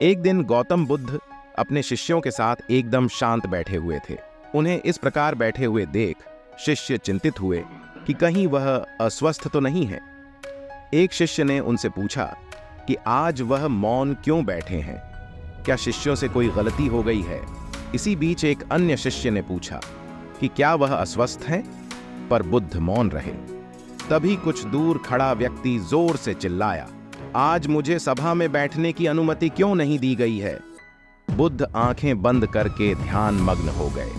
एक दिन गौतम बुद्ध अपने शिष्यों के साथ एकदम शांत बैठे हुए थे। उन्हें इस प्रकार बैठे हुए देख शिष्य चिंतित हुए कि कहीं वह अस्वस्थ तो नहीं है। एक शिष्य ने उनसे पूछा कि आज वह मौन क्यों बैठे हैं, क्या शिष्यों से कोई गलती हो गई है। इसी बीच एक अन्य शिष्य ने पूछा कि क्या वह अस्वस्थ हैं, पर बुद्ध मौन रहे। तभी कुछ दूर खड़ा व्यक्ति जोर से चिल्लाया, आज मुझे सभा में बैठने की अनुमति क्यों नहीं दी गई है। बुद्ध आंखें बंद करके ध्यान मग्न हो गए।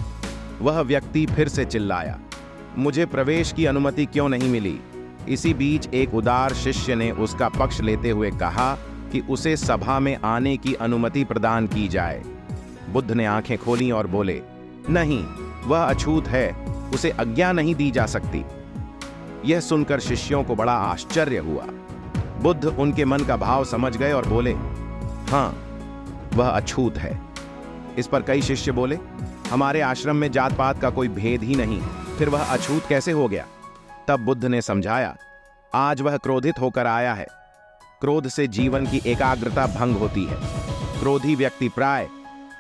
वह व्यक्ति फिर से चिल्लाया, मुझे प्रवेश की अनुमति क्यों नहीं मिली। इसी बीच एक उदार शिष्य ने उसका पक्ष लेते हुए कहा कि उसे सभा में आने की अनुमति प्रदान की जाए। बुद्ध ने आंखें खोलीं और बोले, नहीं, वह अछूत है, उसे आज्ञा नहीं दी जा सकती। यह सुनकर शिष्यों को बड़ा आश्चर्य हुआ। बुद्ध उनके मन का भाव समझ गए और बोले, हाँ, वह अछूत है। इस पर कई शिष्य बोले, हमारे आश्रम में जात पात का कोई भेद ही नहीं, फिर वह अछूत कैसे हो गया। तब बुद्ध ने समझाया, आज वह क्रोधित होकर आया है। क्रोध से जीवन की एकाग्रता भंग होती है। क्रोधी व्यक्ति प्राय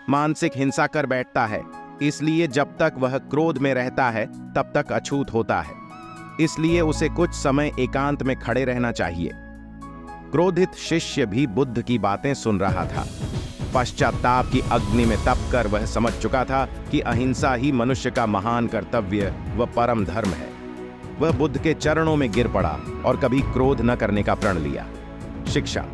मानसिक हिंसा कर बैठता है, इसलिए जब तक वह क्रोध में रहता है तब तक अछूत होता है। इसलिए उसे कुछ समय एकांत में खड़े रहना चाहिए। क्रोधित शिष्य भी बुद्ध की बातें सुन रहा था। पश्चाताप की अग्नि में तपकर वह समझ चुका था कि अहिंसा ही मनुष्य का महान कर्तव्य व परम धर्म है। वह बुद्ध के चरणों में गिर पड़ा और कभी क्रोध न करने का प्रण लिया। शिक्षा,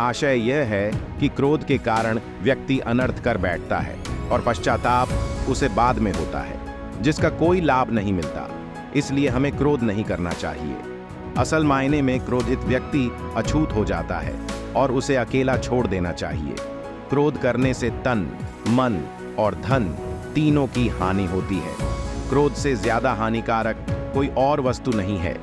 आशय यह है कि क्रोध के कारण व्यक्ति अनर्थ कर बैठता है और पश्चाताप उसे बाद में होता है, जिसका कोई लाभ नहीं मिलता। इसलिए हमें क्रोध नहीं करना चाहिए। असल मायने में क्रोधित व्यक्ति अछूत हो जाता है और उसे अकेला छोड़ देना चाहिए। क्रोध करने से तन, मन और धन तीनों की हानि होती है। क्रोध से ज्यादा हानिकारक कोई और वस्तु नहीं है।